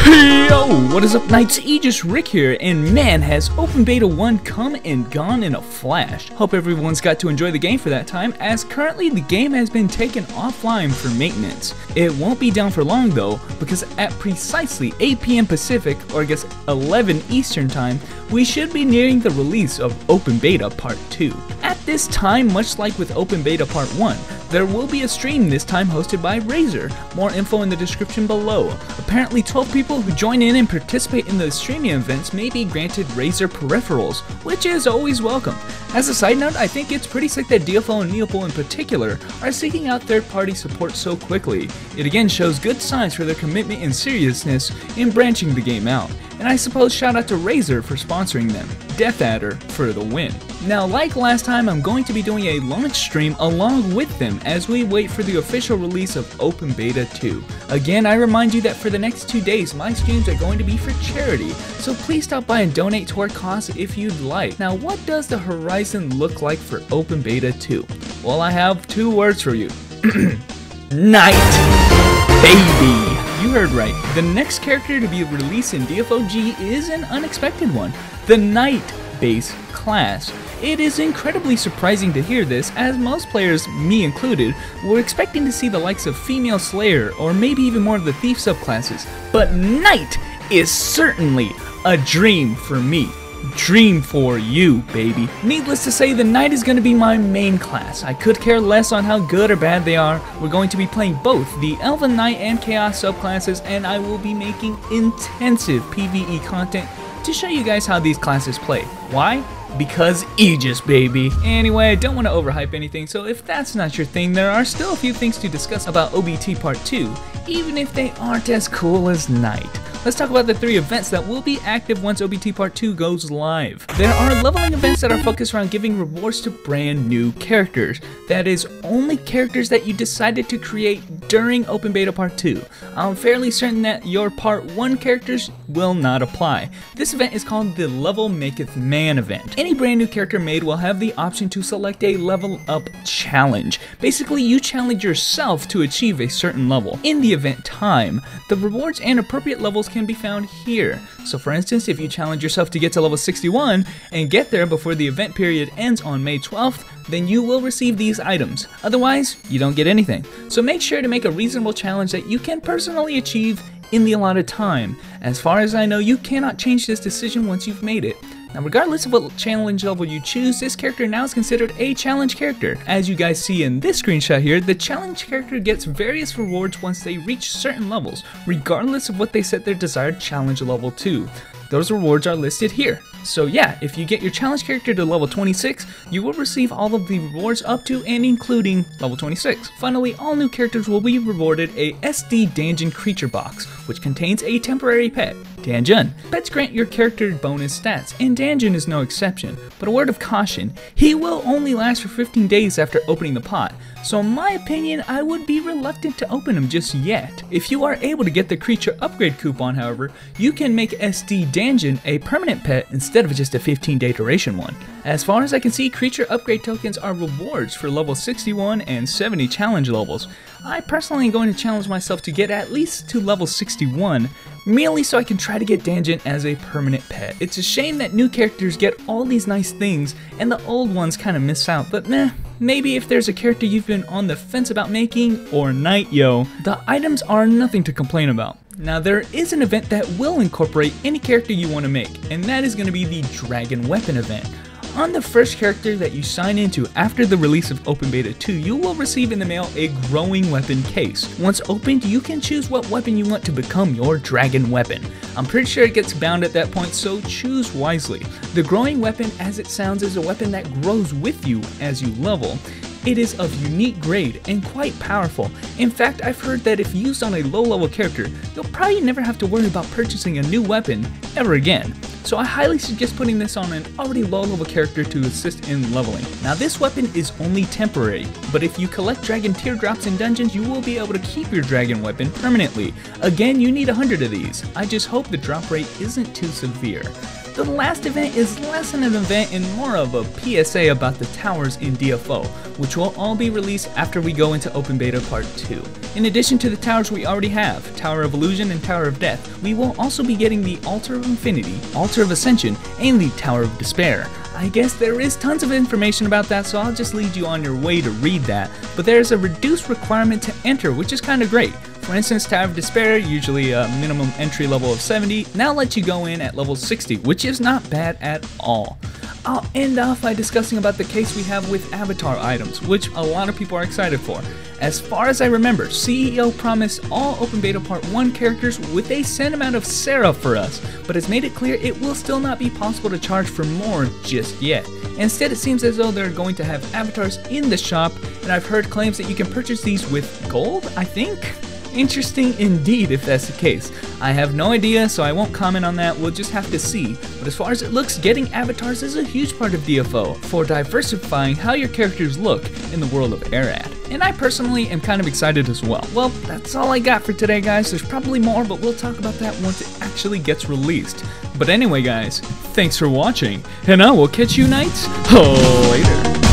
Yo, what is up, Knights? Aegis Rick here, and man, has Open Beta 1 come and gone in a flash. Hope everyone's got to enjoy the game for that time, as currently the game has been taken offline for maintenance. It won't be down for long though, because at precisely 8 PM Pacific, or I guess 11 Eastern time, we should be nearing the release of Open Beta Part 2. At this time, much like with Open Beta Part 1, there will be a stream this time hosted by Razer. More info in the description below. Apparently 12 people who join in and participate in the streaming events may be granted Razer peripherals, which is always welcome. As a side note, I think it's pretty sick that DFO and Neopol in particular are seeking out third-party support so quickly. It again shows good signs for their commitment and seriousness in branching the game out. And I suppose shout out to Razer for sponsoring them. Death Adder for the win. Now, like last time, I'm going to be doing a launch stream along with them as we wait for the official release of Open Beta 2. Again, I remind you that for the next 2 days, my streams are going to be for charity, so please stop by and donate toward cause if you'd like. Now, what does the horizon look like for Open Beta 2? Well, I have 2 words for you. Night, baby! You heard right. The next character to be released in DFOG is an unexpected one. The Knight base class. It is incredibly surprising to hear this, as most players, me included, were expecting to see the likes of Female Slayer or maybe even more of the Thief subclasses. But Knight is certainly a dream for me. DREAM4U, baby. Needless to say, the Knight is going to be my main class. I could care less on how good or bad they are. We're going to be playing both the Elven Knight and Chaos subclasses, and I will be making intensive PvE content to show you guys how these classes play. Why? Because Aegis, baby. Anyway, I don't want to overhype anything, so if that's not your thing, there are still a few things to discuss about OBT Part 2, even if they aren't as cool as Knight. Let's talk about the 3 events that will be active once OBT Part 2 goes live. There are leveling events that are focused around giving rewards to brand new characters. That is, only characters that you decided to create during Open Beta Part 2. I'm fairly certain that your Part 1 characters will not apply. This event is called the Level Maketh Man event. Any brand new character made will have the option to select a level up challenge. Basically, you challenge yourself to achieve a certain level. In the event time, the rewards and appropriate levels can be found here. So for instance, if you challenge yourself to get to level 61 and get there before the event period ends on May 12th, then you will receive these items. Otherwise, you don't get anything. So make sure to make a reasonable challenge that you can personally achieve in the allotted time. As far as I know, you cannot change this decision once you've made it. Now, regardless of what challenge level you choose, this character now is considered a challenge character. As you guys see in this screenshot here, the challenge character gets various rewards once they reach certain levels, regardless of what they set their desired challenge level to. Those rewards are listed here. So yeah, if you get your challenge character to level 26, you will receive all of the rewards up to and including level 26. Finally, all new characters will be rewarded a SD Danjin creature box, which contains a temporary pet, Danjin. Pets grant your character bonus stats, and Danjin is no exception. But a word of caution, he will only last for 15 days after opening the pot, so in my opinion, I would be reluctant to open him just yet. If you are able to get the creature upgrade coupon, however, you can make SD Danjin a permanent pet instead of just a 15-day duration one. As far as I can see, creature upgrade tokens are rewards for level 61 and 70 challenge levels. I personally am going to challenge myself to get at least to level 61, merely so I can try to get Danjin as a permanent pet. It's a shame that new characters get all these nice things and the old ones kind of miss out, but meh. Maybe if there's a character you've been on the fence about making, or Knight, yo, the items are nothing to complain about. Now, there is an event that will incorporate any character you want to make, and that is going to be the Dragon Weapon event. On the first character that you sign into after the release of Open Beta 2, you will receive in the mail a Growing Weapon case. Once opened, you can choose what weapon you want to become your Dragon Weapon. I'm pretty sure it gets bound at that point, so choose wisely. The Growing Weapon, as it sounds, is a weapon that grows with you as you level. It is of unique grade and quite powerful. In fact, I've heard that if used on a low-level character, you'll probably never have to worry about purchasing a new weapon ever again. So I highly suggest putting this on an already low-level character to assist in leveling. Now, this weapon is only temporary, but if you collect dragon teardrops in dungeons, you will be able to keep your dragon weapon permanently. Again, you need 100 of these. I just hope the drop rate isn't too severe. The last event is less an event and more of a PSA about the towers in DFO, which will all be released after we go into Open Beta Part 2. In addition to the towers we already have, Tower of Illusion and Tower of Death, we will also be getting the Altar of Infinity, Altar of Ascension, and the Tower of Despair. I guess there is tons of information about that, so I'll just lead you on your way to read that, but there's a reduced requirement to enter, which is kind of great. For instance, Tower of Despair, usually a minimum entry level of 70, now lets you go in at level 60, which is not bad at all. I'll end off by discussing about the case we have with avatar items, which a lot of people are excited for. As far as I remember, CEO promised all Open Beta Part 1 characters with a set amount of Seraph for us, but has made it clear it will still not be possible to charge for more just yet. Instead, it seems as though they're going to have avatars in the shop, and I've heard claims that you can purchase these with gold, I think? Interesting indeed if that's the case. I have no idea, so I won't comment on that, we'll just have to see. But as far as it looks, getting avatars is a huge part of DFO for diversifying how your characters look in the world of AR-AD. And I personally am kind of excited as well. Well, that's all I got for today, guys. There's probably more, but we'll talk about that once it actually gets released. But anyway, guys, thanks for watching, and I will catch you knights later.